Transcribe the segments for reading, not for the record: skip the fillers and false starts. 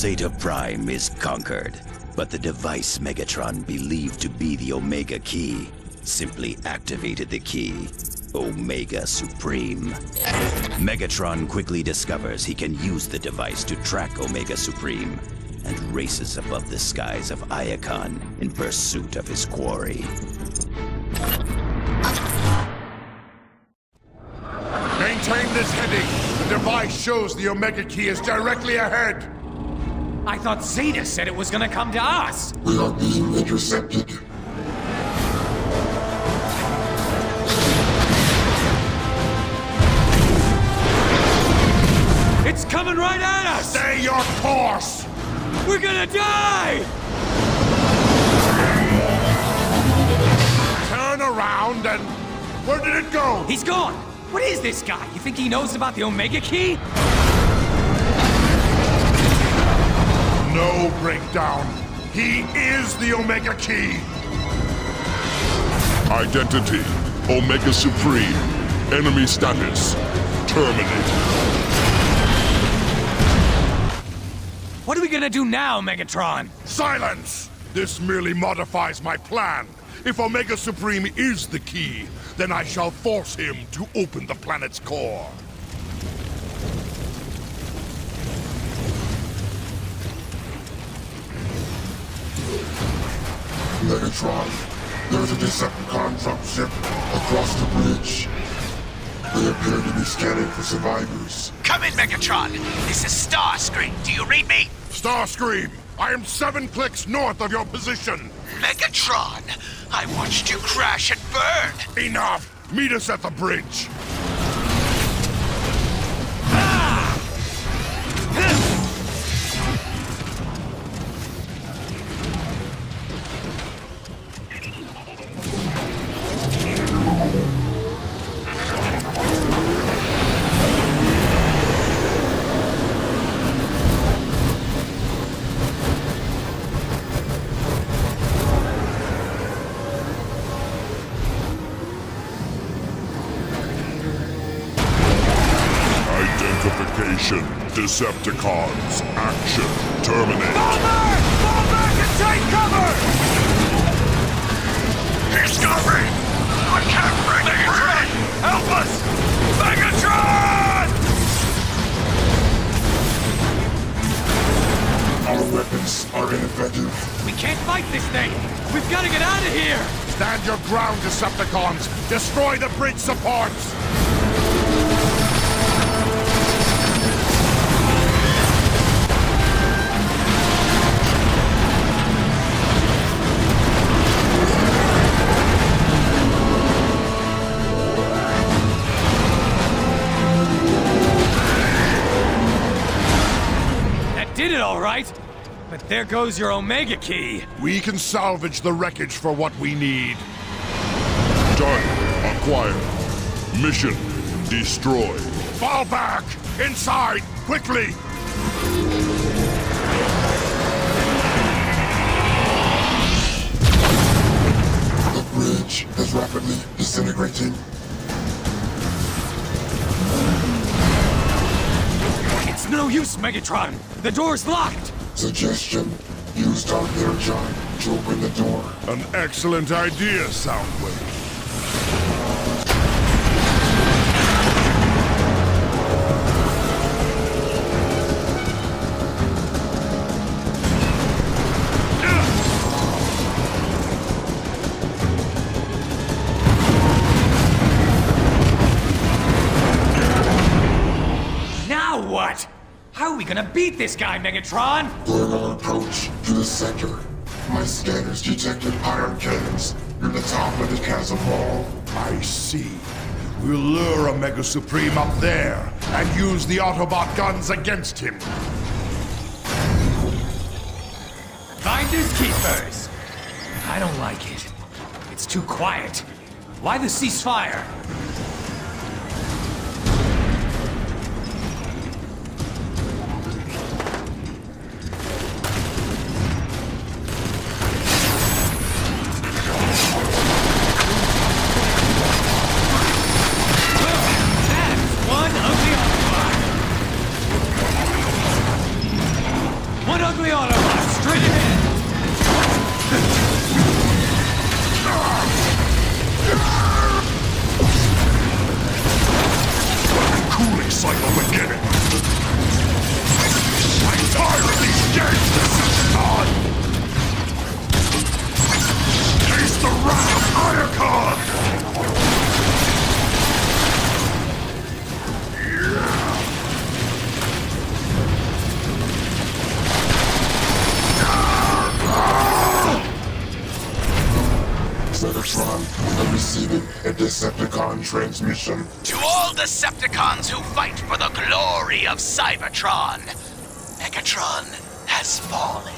Zeta Prime is conquered, but the device Megatron believed to be the Omega Key simply activated the key, Omega Supreme. Megatron quickly discovers he can use the device to track Omega Supreme and races above the skies of Iacon in pursuit of his quarry. Maintain this heading. The device shows the Omega Key is directly ahead. I thought Zeta said it was gonna come to us. We are being intercepted. It's coming right at us! Stay your course! We're gonna die! Turn around and... Where did it go? He's gone! What is this guy? You think he knows about the Omega Key? No breakdown. He is the Omega Key. Identity, Omega Supreme. Enemy status, terminated. What are we gonna do now, Megatron? Silence! This merely modifies my plan. If Omega Supreme is the key, then I shall force him to open the planet's core. Megatron, there's a Decepticon dropship across the bridge. They appear to be scanning for survivors. Come in, Megatron. This is Starscream. Do you read me? Starscream, I am 7 clicks north of your position. Megatron, I watched you crash and burn. Enough! Meet us at the bridge. Identification, Decepticons, action, terminate. Fall back! Fall back and take cover! Discovery! I can't bring Megatron! Help us! Megatron! Our weapons are ineffective. We can't fight this thing! We've gotta get out of here! Stand your ground, Decepticons! Destroy the bridge supports! Did it all right, but there goes your Omega Key. We can salvage the wreckage for what we need. Done. Acquired. Mission, destroy. Fall back! Inside! Quickly! The bridge is rapidly disintegrating. It's no use, Megatron. The door's locked. Suggestion, use Dark Energon to open the door. An excellent idea, Soundwave. Now what? How are we gonna beat this guy, Megatron? During our approach to the center, my scanners detected iron cannons near the top of the chasm wall. I see. We'll lure Omega Supreme up there and use the Autobot guns against him. Finders keepers. I don't like it. It's too quiet. Why the ceasefire? One cooling cycle beginning. I'm tired of these games, Decepticon! Taste the wrath of Iacon! Cybertron, I'm receiving a Decepticon transmission. To all Decepticons who fight for the glory of Cybertron, Megatron has fallen.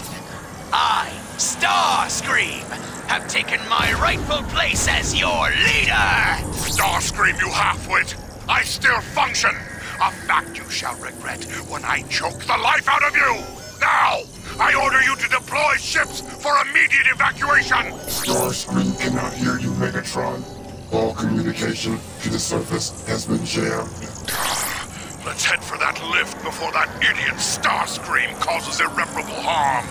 I, Starscream, have taken my rightful place as your leader! Starscream, you half-wit! I still function! A fact you shall regret when I choke the life out of you! Now, I order you to deploy ships for immediate evacuation! Starscream cannot hear you, Megatron. All communication to the surface has been jammed. Let's head for that lift before that idiot Starscream causes irreparable harm.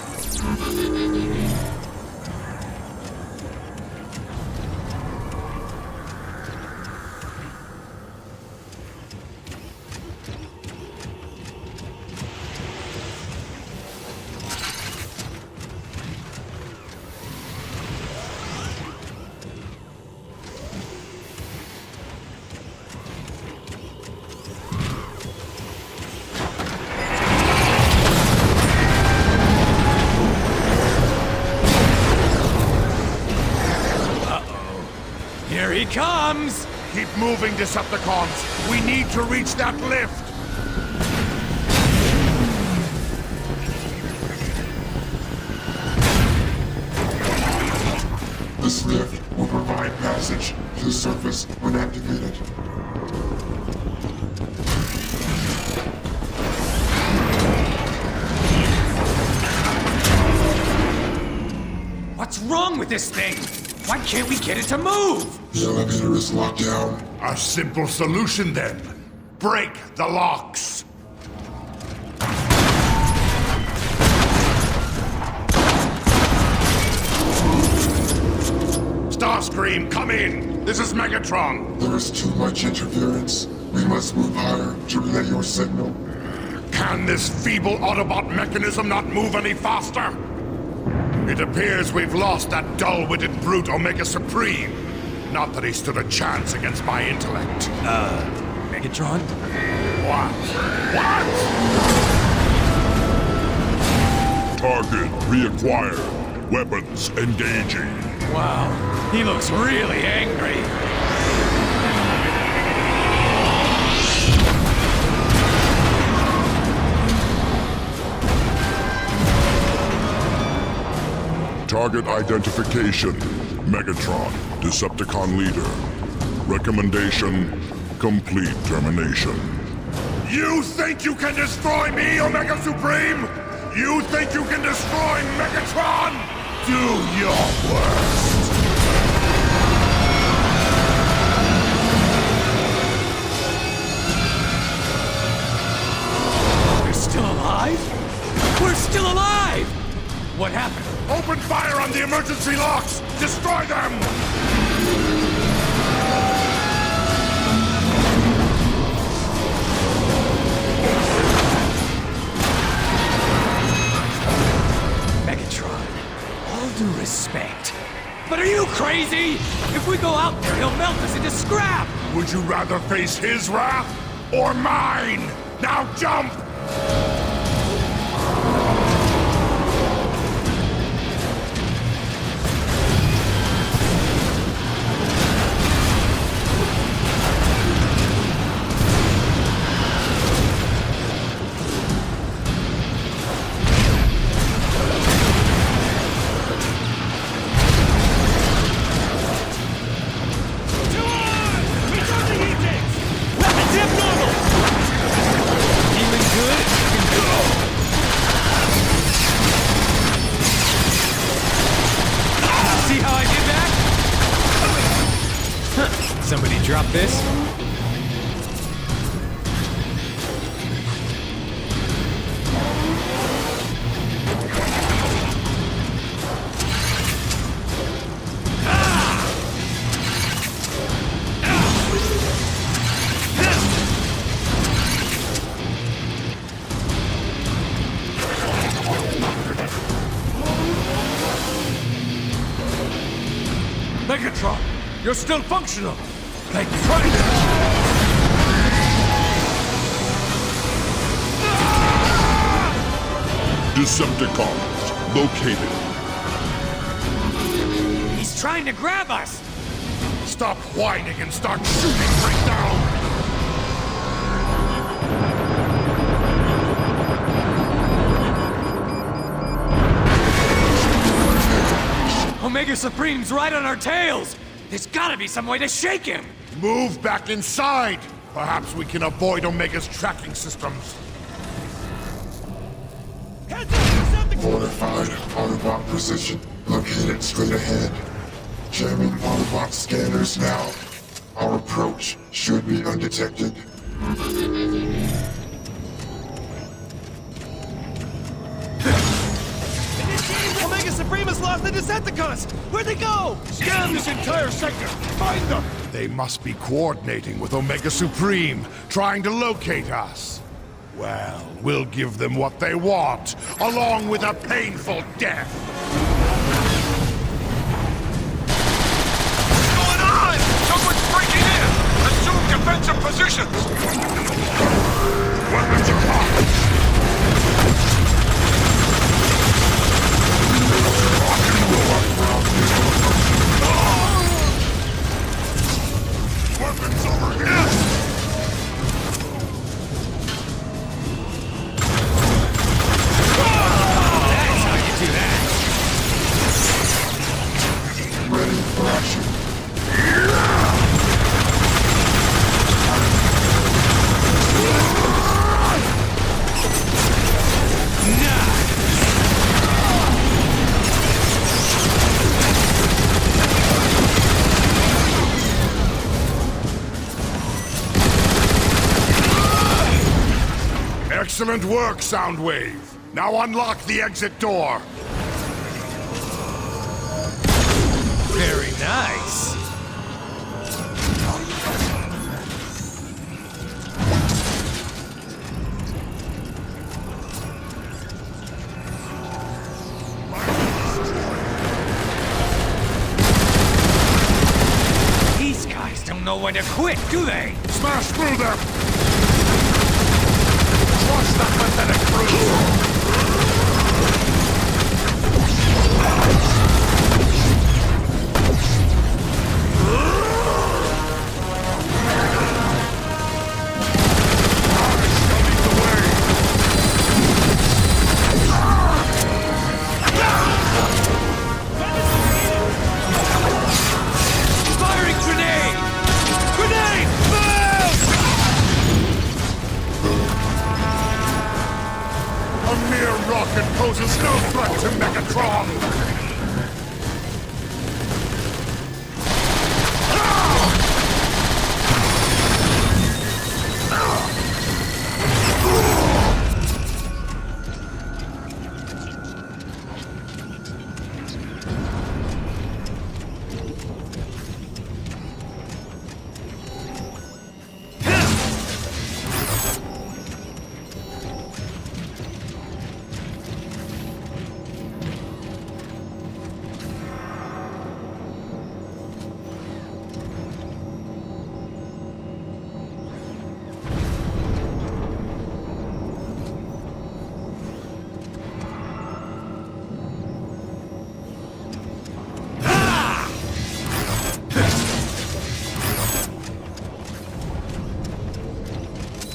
Here he comes! Keep moving, Decepticons. We need to reach that lift. This lift will provide passage to the surface when activated. What's wrong with this thing? Why can't we get it to move? The elevator is locked down. A simple solution, then. Break the locks. Starscream, come in! This is Megatron! There is too much interference. We must move higher to relay your signal. Can this feeble Autobot mechanism not move any faster? It appears we've lost that dull-witted brute Omega Supreme. Not that he stood a chance against my intellect. Megatron? What? What? Target reacquired. Weapons engaging. Wow, he looks really angry. Target identification. Megatron, Decepticon leader. Recommendation, complete termination. You think you can destroy me, Omega Supreme? You think you can destroy Megatron? Do your worst. We're still alive? We're still alive! What happened? Open fire on the emergency locks! Destroy them! Megatron, all due respect. But are you crazy? If we go out there, he'll melt us into scrap! Would you rather face his wrath or mine? Now jump! Somebody drop this? still functional. Like Friday. Decepticons located. He's trying to grab us. Stop whining and start shooting right now! Omega Supreme's right on our tails! There's gotta be some way to shake him! Move back inside! Perhaps we can avoid Omega's tracking systems. Fortified Autobot position located straight ahead. Jamming Autobot scanners now. Our approach should be undetected. Omega Supreme has lost the Decepticons! Where'd they go? Scan this entire sector! Find them! They must be coordinating with Omega Supreme, trying to locate us. Well, we'll give them what they want, along with a painful death. What's going on? Someone's breaking in! Assume defensive positions! Weapons are hot! Weapons over here! That's how you do that. Ready for action. Excellent work, Soundwave. Now unlock the exit door. Very nice. These guys don't know when to quit, do they? Smash through them! Crush that pathetic brute! Firing grenade! Grenade! Move! A mere rocket poses no threat to Megatron!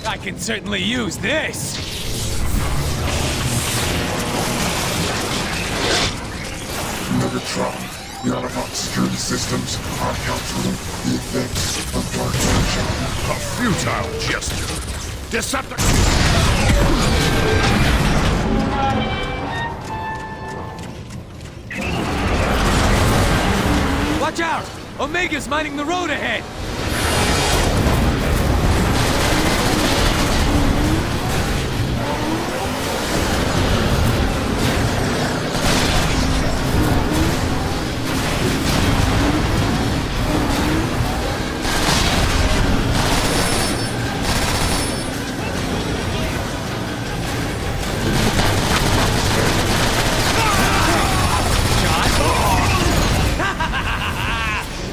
I can certainly use this! Megatron, the Autobot security systems are countering the effects of dark sunshine. A futile gesture. Decepticons! Watch out! Omega's mining the road ahead!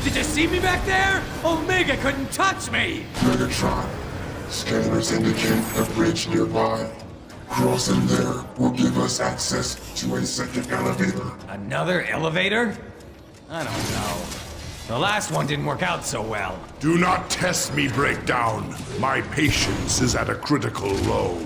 Did you see me back Omega couldn't touch me! Megatron, scanners indicate a bridge nearby. Crossing there will give us access to a second elevator. Another elevator? I don't know. The last one didn't work out so well. Do not test me, Breakdown. My patience is at a critical low.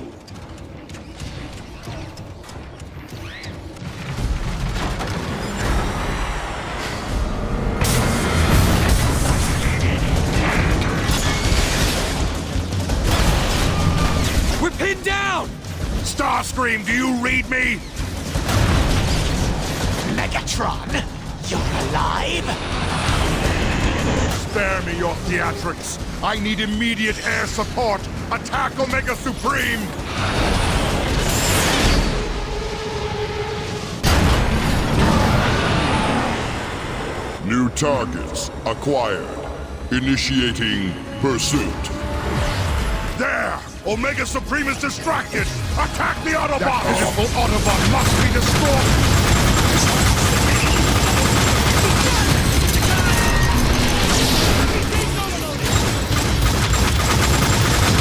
We're pinned down! Starscream, do you read me? Megatron, you're alive? Spare me your theatrics. I need immediate air support. Attack Omega Supreme! New targets acquired. Initiating pursuit. There! Omega Supreme is distracted! Attack the Autobot! That pitiful Autobot must be destroyed!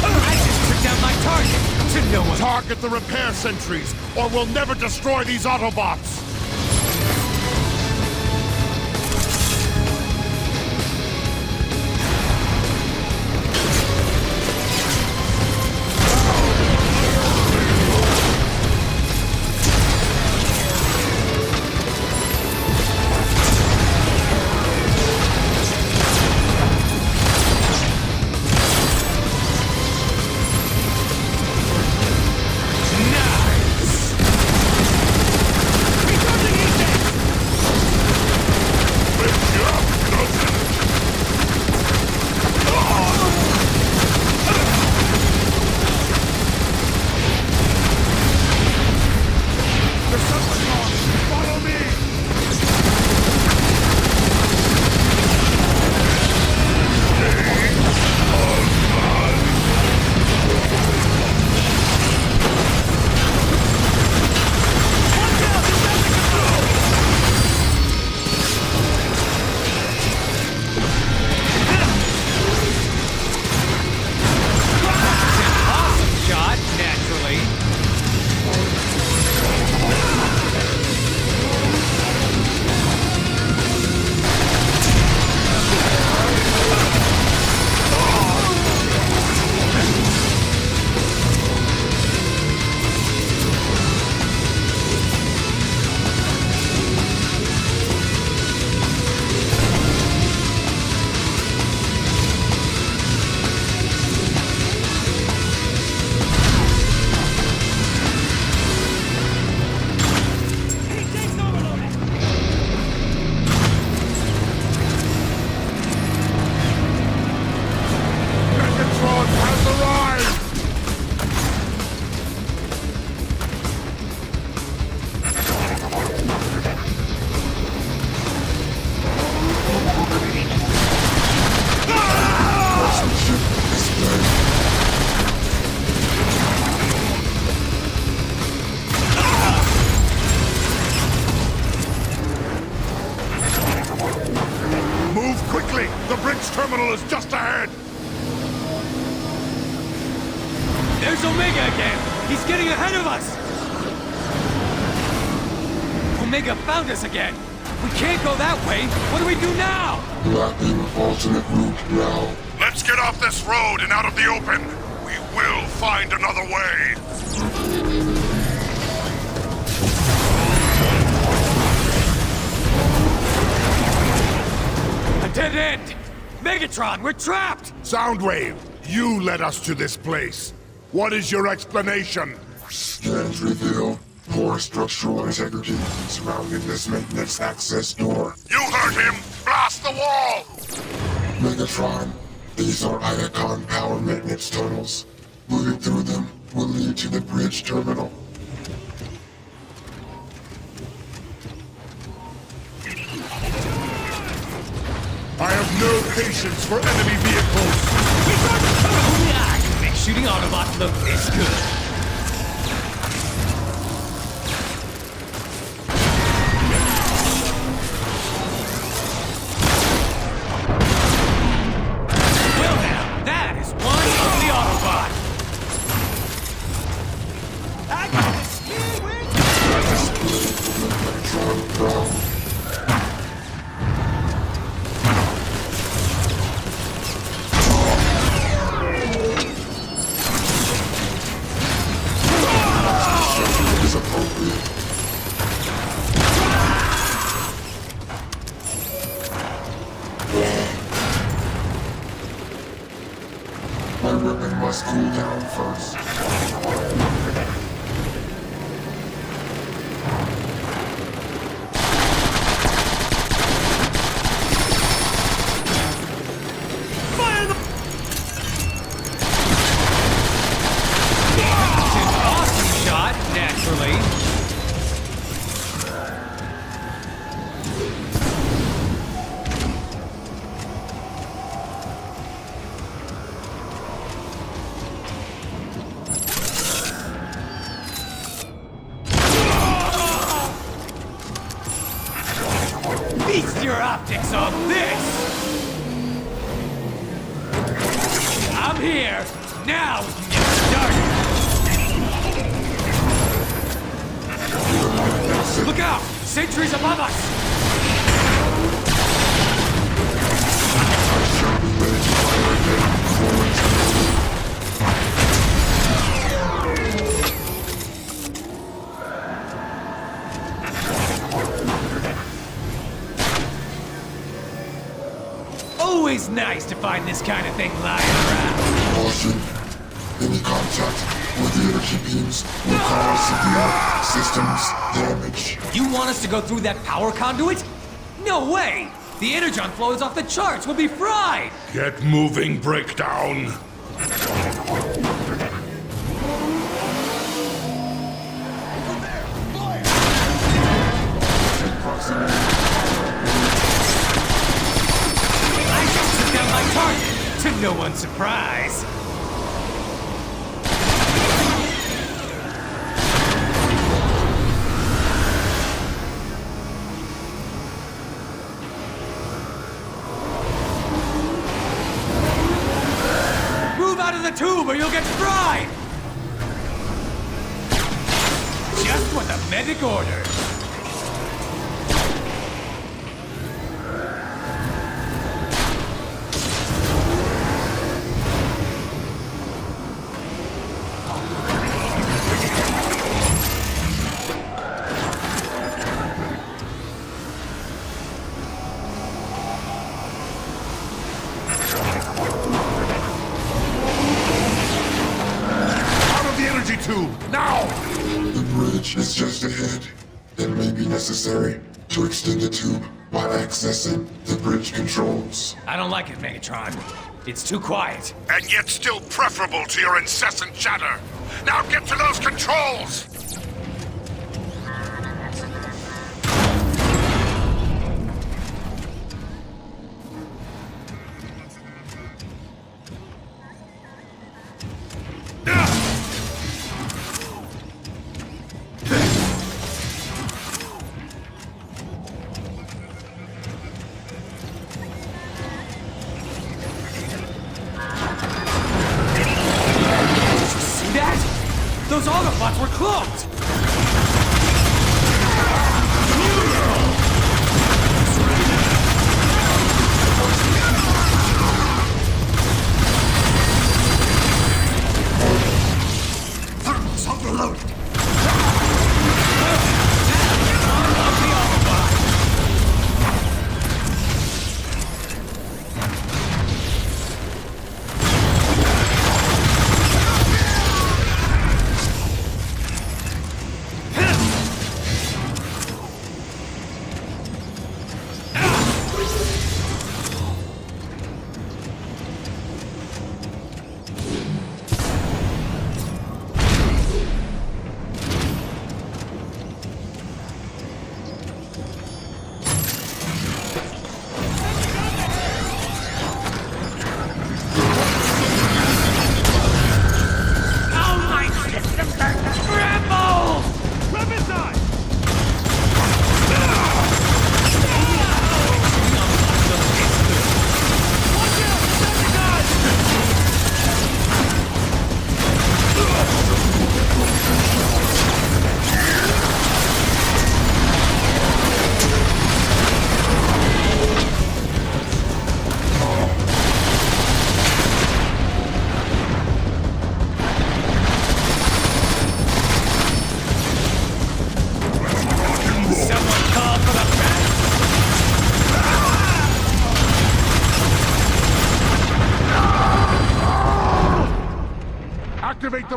I just took down my target to no one. Target the repair sentries, or we'll never destroy these Autobots! terminal is just ahead! There's Omega again! He's getting ahead of us! Omega found us again! We can't go that way! What do we do now? Mapping alternate route now. Let's get off this road and out of the open! We will find another way! A dead end! Megatron, we're trapped! Soundwave, you led us to this place. What is your explanation? Scans reveal poor structural integrity surrounding this maintenance access door. You heard him! Blast the wall! Megatron, these are Iacon power maintenance tunnels. Moving through them will lead to the bridge terminal. I have no patience for enemy vehicles! I can make shooting Autobots look this good. Is appropriate. My weapon must cool down first. Awesome shot, naturally. Feast your optics on this! I'm here! Now we can get started! Look out! Sentries above us! Always nice to find this kind of thing lying around. Caution. Any contact with the energy beams will cause severe systems damage. You want us to go through that power conduit? No way! The energon flow is off the charts. We'll be fried! Get moving, Breakdown! I just took down my target, to no one's surprise. Move out of the tube or you'll get fried! Just what the medic ordered. Out of the energy tube! Now! The bridge is just ahead. It may be necessary to extend the tube by accessing the bridge controls. I don't like it, Megatron. It's too quiet. And yet still preferable to your incessant chatter. Now get to those controls! See that? Those Autobots were cloaked! Thermals overloaded!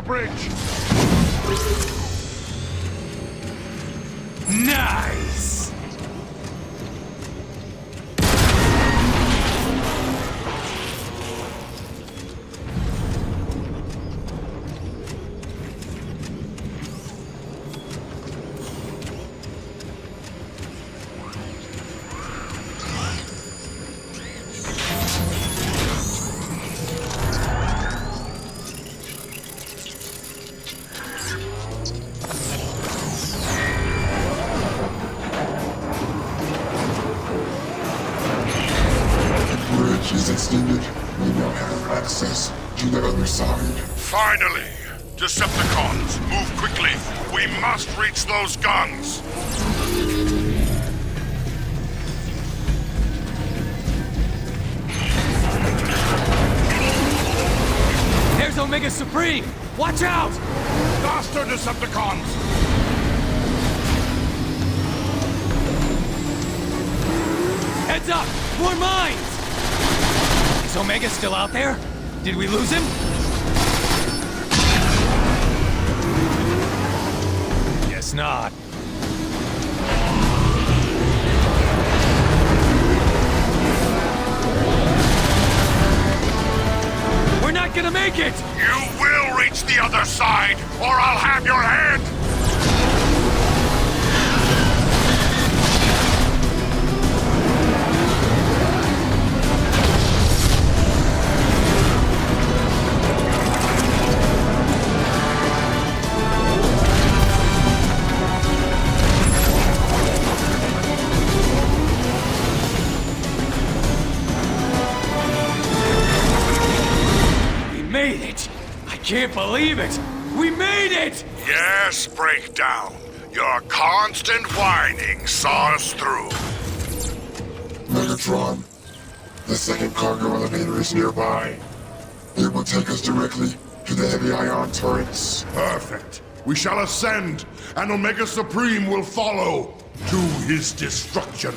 bridge! Nice! Is extended. We now have access to the other side. Finally! Decepticons, move quickly! We must reach those guns! There's Omega Supreme! Watch out! Faster, Decepticons! Heads up! More mines! Is Omega still out there? Did we lose him? Guess not. We're not gonna make it! You will reach the other side, or I'll have your head! Made it! I can't believe it! We made it! Yes, Breakdown. Your constant whining saw us through. Megatron, the second cargo elevator is nearby. It will take us directly to the heavy ion turrets. Perfect. We shall ascend, and Omega Supreme will follow to his destruction.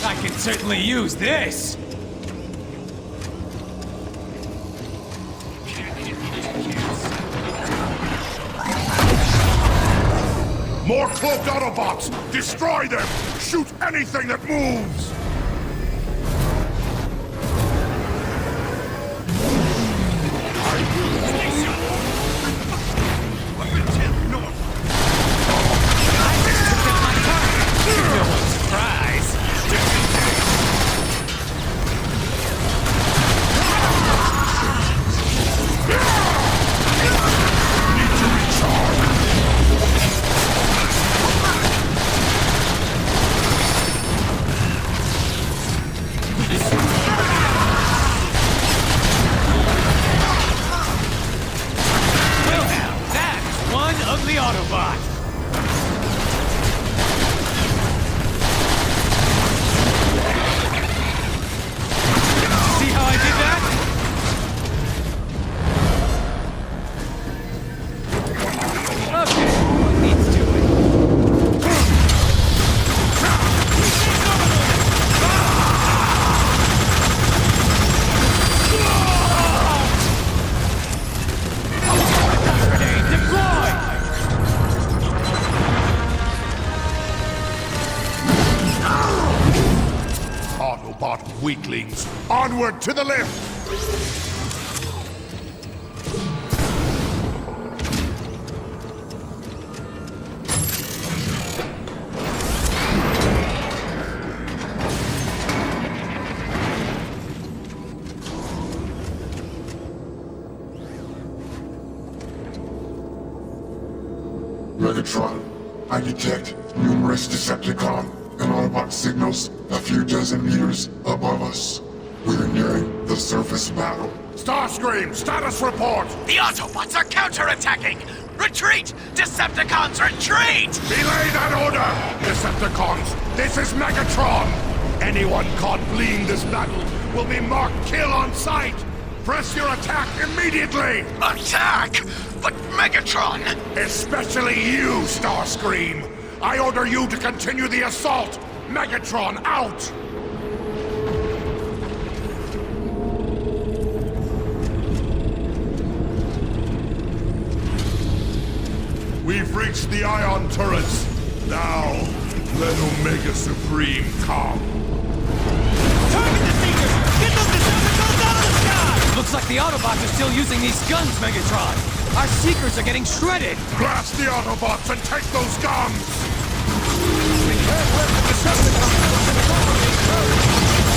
I can certainly use this! More cloaked Autobots! Destroy them! Shoot anything that moves! Ugly Autobot! See how I did that? weaklings! Onward to the lift! Megatron, I detect numerous Decepticon and Autobot signals a few dozen meters above us. We're nearing the surface battle. Starscream, status report! The Autobots are counterattacking! Retreat! Decepticons, retreat! Belay that order! Decepticons, this is Megatron! Anyone caught fleeing this battle will be marked kill on sight! Press your attack immediately! Attack? But Megatron! Especially you, Starscream! I order you to continue the assault! Megatron out! We've reached the ion turrets. Now, let Omega Supreme come. Target the Seekers! Get those Decepticons out of the sky! Looks like the Autobots are still using these guns, Megatron. Our Seekers are getting shredded. Blast the Autobots and take those guns! We can't let the Decepticons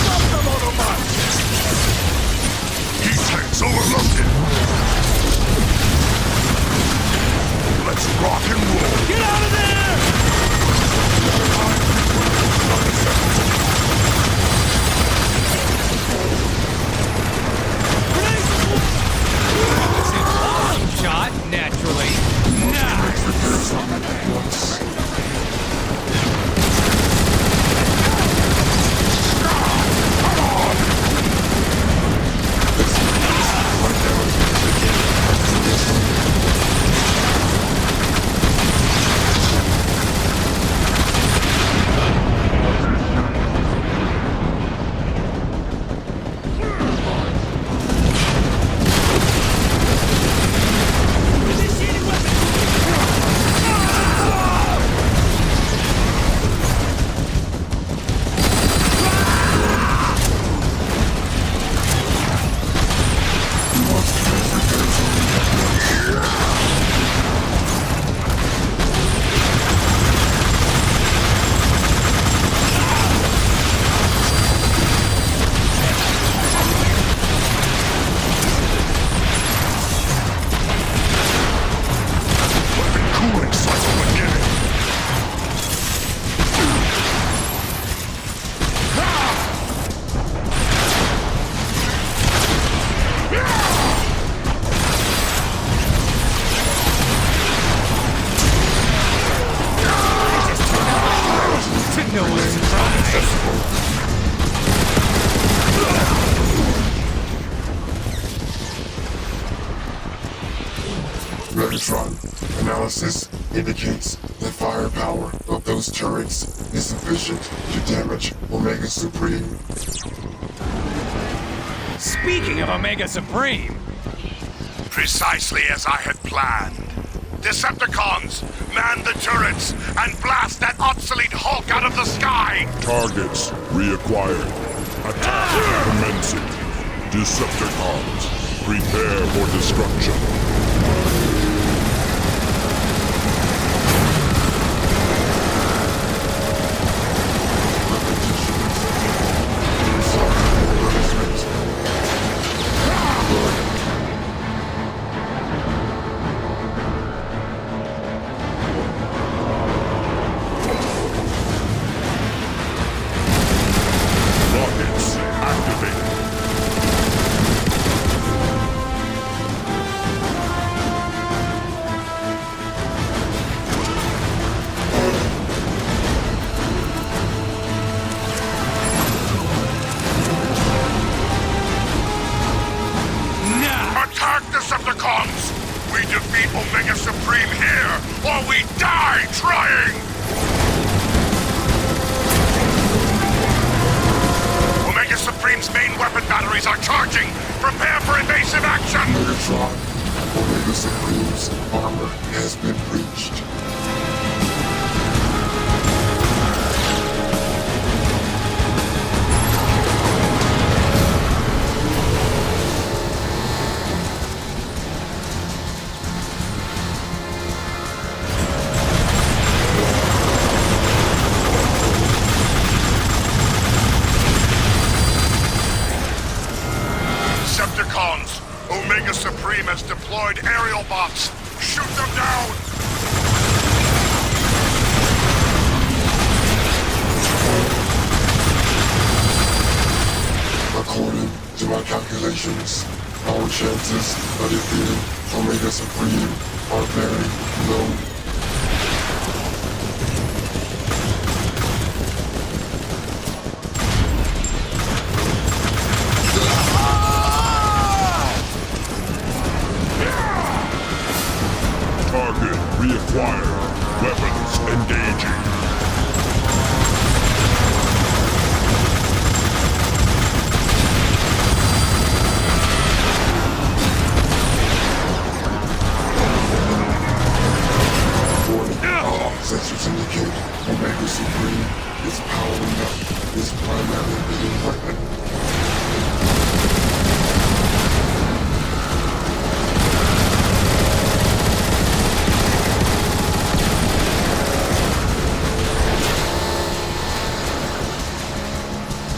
stop them, Autobots! Heat tanks overloaded! Let's rock and roll! Get out of there! Awesome shot, naturally. Cybertron analysis indicates the firepower of those turrets is sufficient to damage Omega Supreme. Speaking of Omega Supreme, Precisely as I had planned. Decepticons, man the turrets and blast that obsolete Hulk out of the sky! Targets reacquired. Attack commencing. Decepticons, prepare for destruction. Rockets activated. Attack, Decepticons! We defeat Omega Supreme here, or we die trying! Omega Supreme's main weapon batteries are charging! Prepare for invasive action! Cybertron, Omega Supreme's armor has been breached. deployed aerial bots. Shoot them down! According to my calculations, our chances of defeating Omega Supreme are very low. Target reacquired. Weapons engaging. Sensors indicate Omega Supreme is powering up his primary leading weapon.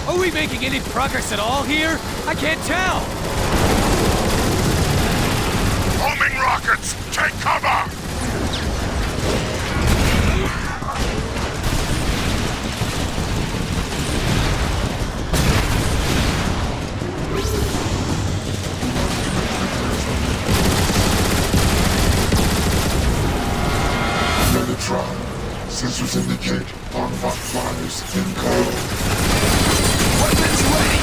Are we making any progress at all here? I can't tell! Homing rockets! Take cover! Cybertron. Sensors indicate on-bot flyers in code. Weapons ready!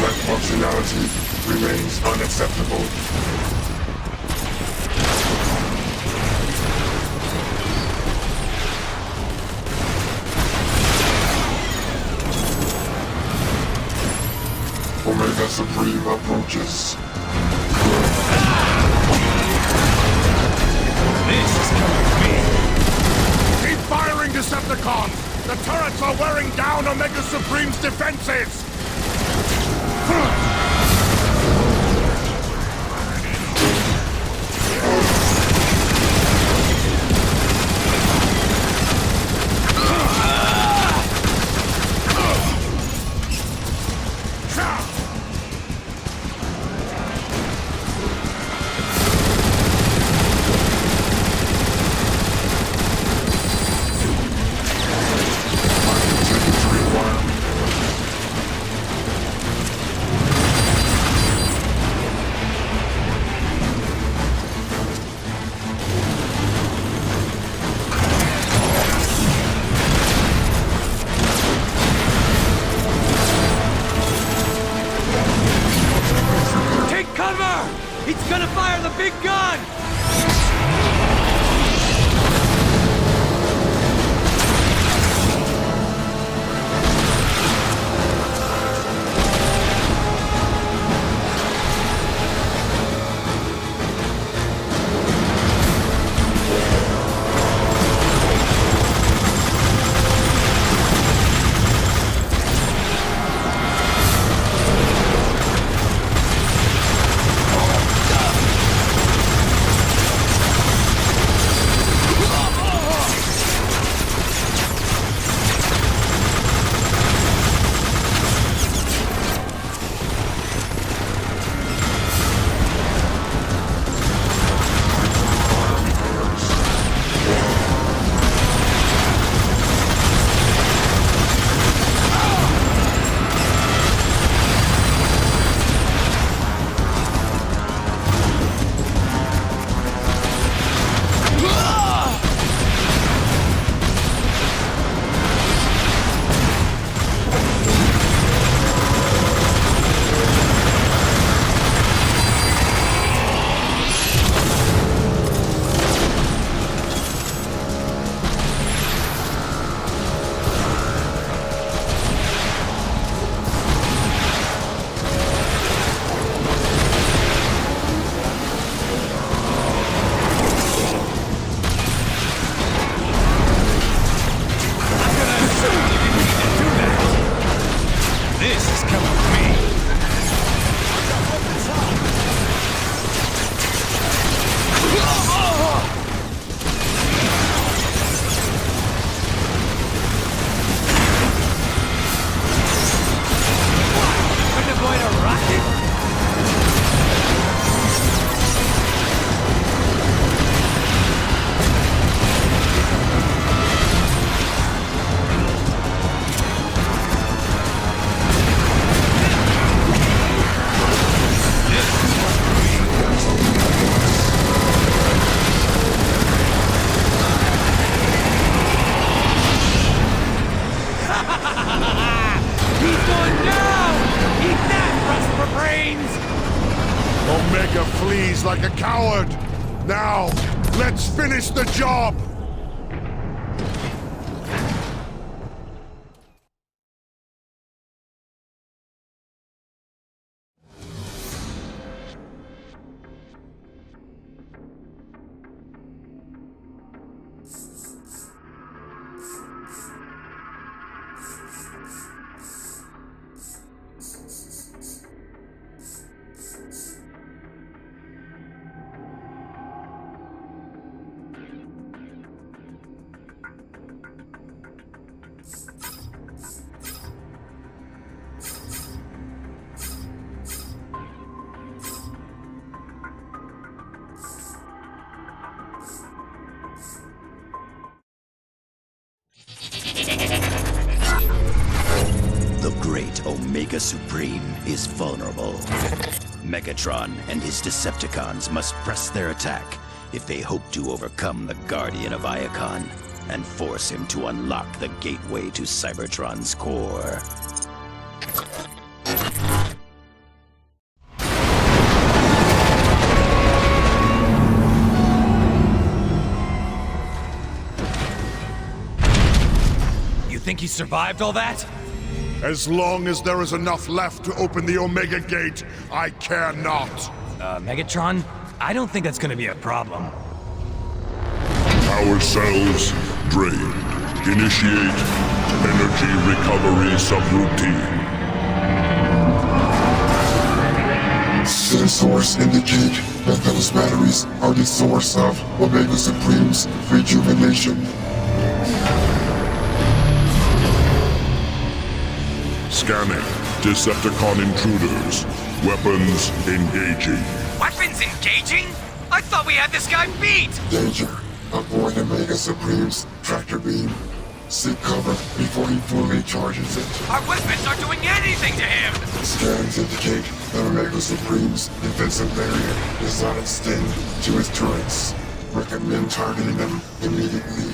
That functionality remains unacceptable. Omega Supreme approaches. This is coming to me! Keep firing, Decepticons! The turrets are wearing down Omega Supreme's defenses! He's gonna fire the big gun! flees like a coward. Now, let's finish the job! The great Omega Supreme is vulnerable. Megatron and his Decepticons must press their attack if they hope to overcome the Guardian of Iacon and force him to unlock the gateway to Cybertron's core. You think he survived all that? As long as there is enough left to open the Omega Gate, I care not. Megatron? I don't think that's gonna be a problem. Power cells drained. Initiate energy recovery subroutine. Sensors indicate that those batteries are the source of Omega Supreme's rejuvenation. Scanning. Decepticon intruders. Weapons engaging. Weapons engaging? I thought we had this guy beat! Danger. Avoid Omega Supreme's tractor beam. Seek cover before he fully charges it. Our weapons aren't doing anything to him! Scans indicate that Omega Supreme's defensive barrier does not extend to his turrets. Recommend targeting them immediately.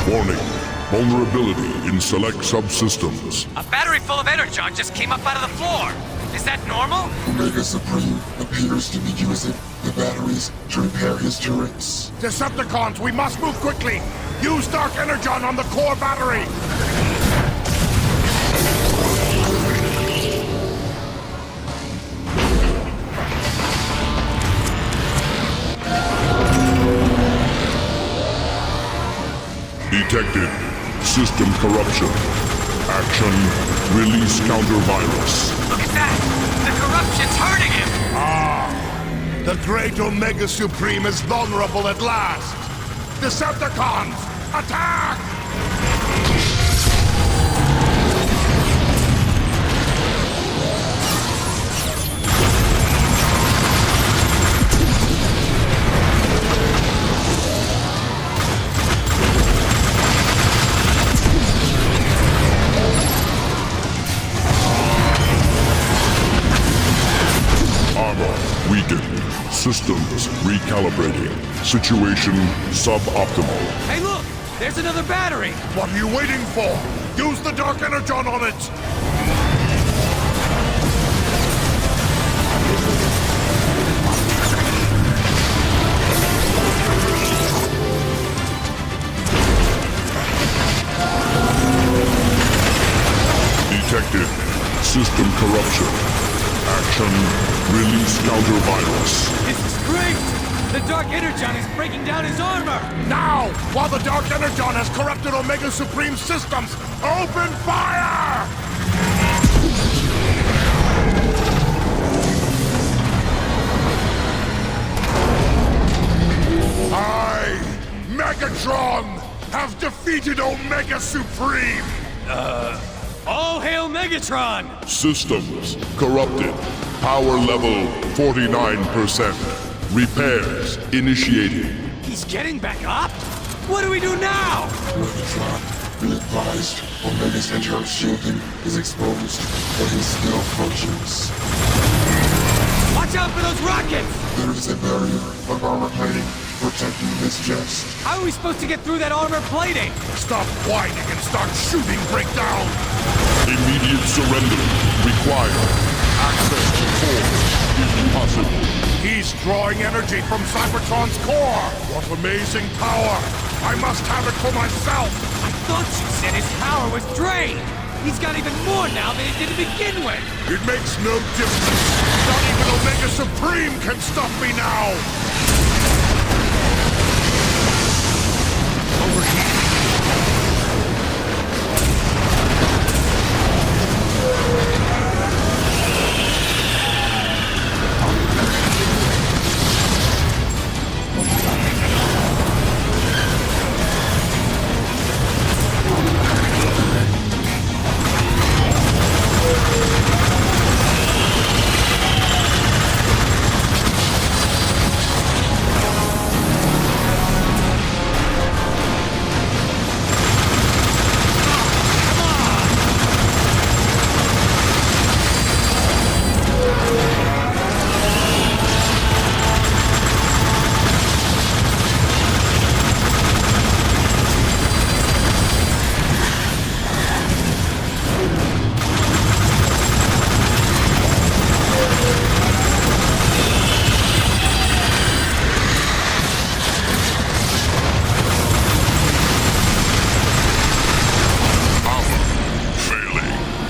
Warning. Vulnerability in select subsystems. A battery full of energon just came up out of the floor. Is that normal? Omega Supreme appears to be using the batteries to repair his turrets. Decepticons, we must move quickly! Use Dark Energon on the core battery! Detected. System corruption. Action. Release counter-virus. Look at that! The corruption's hurting him! The great Omega Supreme is vulnerable at last! Decepticons, attack! Weakened. Systems recalibrating. Situation suboptimal. Hey look! There's another battery! What are you waiting for? Use the Dark Energon on it! Detected. System corruption. Action. Release counter-virus. This is great! The Dark Energon is breaking down his armor! Now, while the Dark Energon has corrupted Omega Supreme systems, open fire! I, Megatron, have defeated Omega Supreme! All hail Megatron! Systems corrupted. Power level 49%. Repairs initiated. He's getting back up? What do we do now? Megatron, be advised, Omega's internal shielding is exposed, but he still functions. Watch out for those rockets! There is a barrier of armor plating protecting this chest. How are we supposed to get through that armor plating? Stop whining and start shooting breakdown! Immediate surrender required. Access to core impossible. He's drawing energy from Cybertron's core! What amazing power! I must have it for myself! I thought you said his power was drained! He's got even more now than he did to begin with! It makes no difference! Not even Omega Supreme can stop me now! Over here!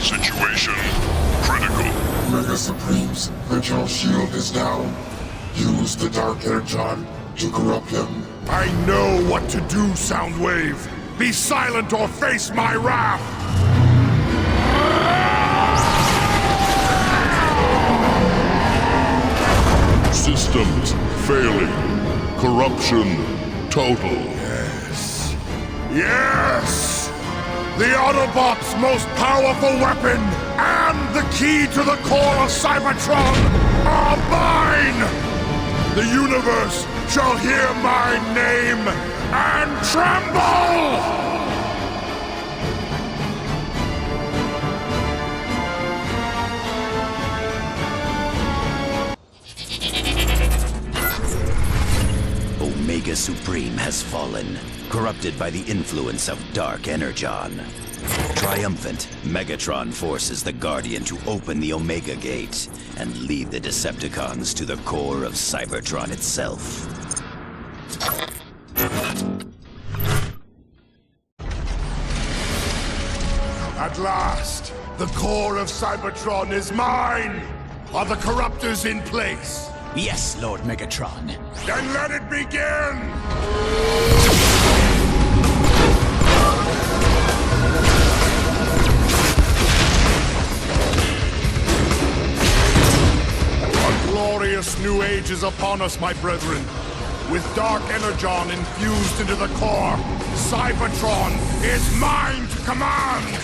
Situation critical. Mega Supremes, the Gel Shield is down. Use the Dark Energon to corrupt them. I know what to do, Soundwave! Be silent or face my wrath! Systems failing. Corruption total. Yes! Yes! The Autobots' most powerful weapon and the key to the core of Cybertron are mine! The universe shall hear my name and tremble! Omega Supreme has fallen, corrupted by the influence of Dark Energon. Triumphant, Megatron forces the Guardian to open the Omega Gate and lead the Decepticons to the core of Cybertron itself. At last, the core of Cybertron is mine! Are the corruptors in place? Yes, Lord Megatron. Then let it begin! A glorious new age is upon us, my brethren. With Dark Energon infused into the core, Cybertron is mine to command!